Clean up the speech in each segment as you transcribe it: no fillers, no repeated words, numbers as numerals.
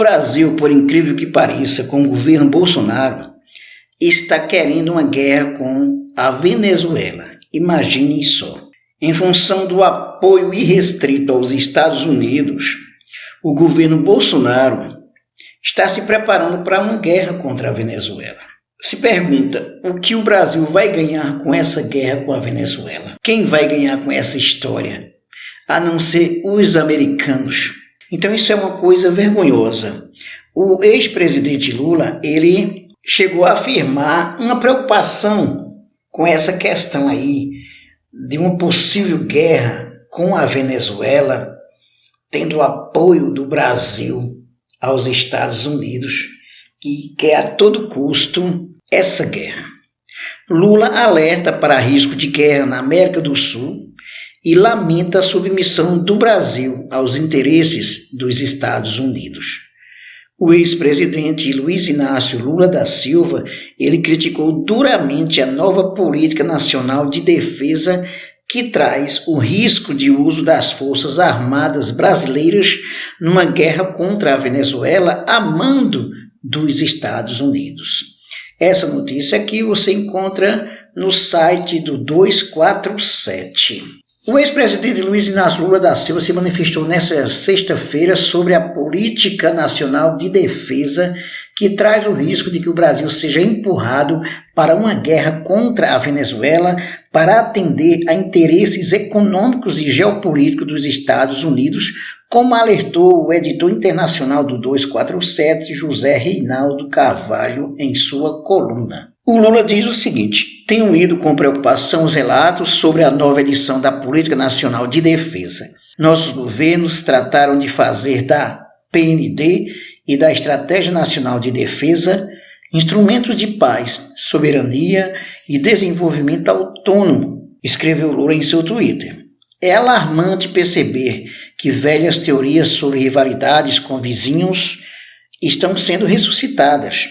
Brasil, por incrível que pareça, com o governo Bolsonaro, está querendo uma guerra com a Venezuela. Imaginem só. Em função do apoio irrestrito aos Estados Unidos, o governo Bolsonaro está se preparando para uma guerra contra a Venezuela. Se pergunta o que o Brasil vai ganhar com essa guerra com a Venezuela. Quem vai ganhar com essa história? A não ser os americanos. Então isso é uma coisa vergonhosa. O ex-presidente Lula, ele chegou a afirmar uma preocupação com essa questão aí de uma possível guerra com a Venezuela, tendo o apoio do Brasil aos Estados Unidos, que quer a todo custo essa guerra. Lula alerta para risco de guerra na América do Sul e lamenta a submissão do Brasil aos interesses dos Estados Unidos. O ex-presidente Luiz Inácio Lula da Silva, ele criticou duramente a nova política nacional de defesa que traz o risco de uso das Forças Armadas brasileiras numa guerra contra a Venezuela a mando dos Estados Unidos. Essa notícia aqui você encontra no site do 247. O ex-presidente Luiz Inácio Lula da Silva se manifestou nesta sexta-feira sobre a política nacional de defesa que traz o risco de que o Brasil seja empurrado para uma guerra contra a Venezuela para atender a interesses econômicos e geopolíticos dos Estados Unidos, como alertou o editor internacional do 247, José Reinaldo Carvalho, em sua coluna. O Lula diz o seguinte: tenho lido com preocupação os relatos sobre a nova edição da Política Nacional de Defesa. Nossos governos trataram de fazer da PND e da Estratégia Nacional de Defesa instrumentos de paz, soberania e desenvolvimento autônomo, escreveu Lula em seu Twitter. É alarmante perceber que velhas teorias sobre rivalidades com vizinhos estão sendo ressuscitadas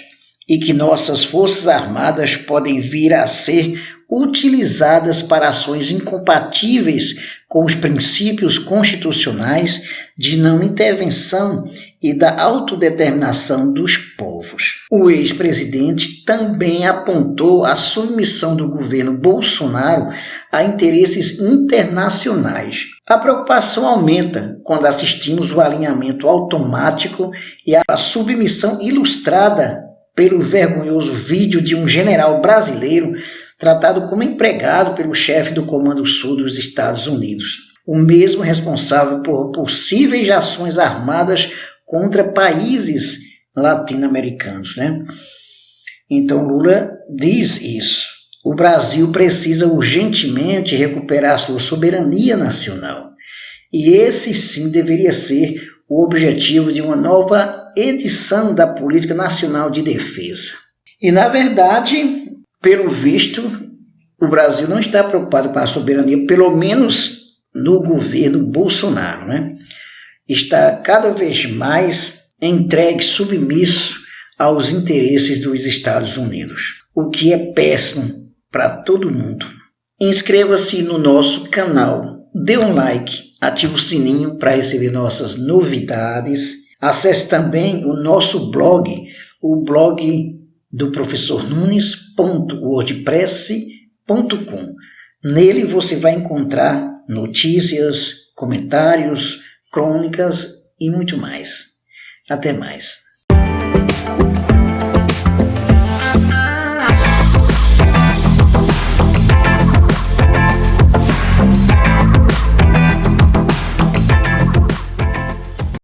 e que nossas forças armadas podem vir a ser utilizadas para ações incompatíveis com os princípios constitucionais de não intervenção e da autodeterminação dos povos. O ex-presidente também apontou a submissão do governo Bolsonaro a interesses internacionais. A preocupação aumenta quando assistimos o alinhamento automático e a submissão ilustrada pelo vergonhoso vídeo de um general brasileiro tratado como empregado pelo chefe do Comando Sul dos Estados Unidos, o mesmo responsável por possíveis ações armadas contra países latino-americanos, Então Lula diz isso. O Brasil precisa urgentemente recuperar sua soberania nacional. E esse sim deveria ser o objetivo de uma nova edição da Política Nacional de Defesa. E, na verdade, pelo visto, o Brasil não está preocupado com a soberania, pelo menos no governo Bolsonaro, Está cada vez mais entregue, submisso aos interesses dos Estados Unidos, o que é péssimo para todo mundo. Inscreva-se no nosso canal, dê um like, ative o sininho para receber nossas novidades. Acesse também o nosso blog, o blog do professor Nunes.wordpress.com. Nele você vai encontrar notícias, comentários, crônicas e muito mais. Até mais.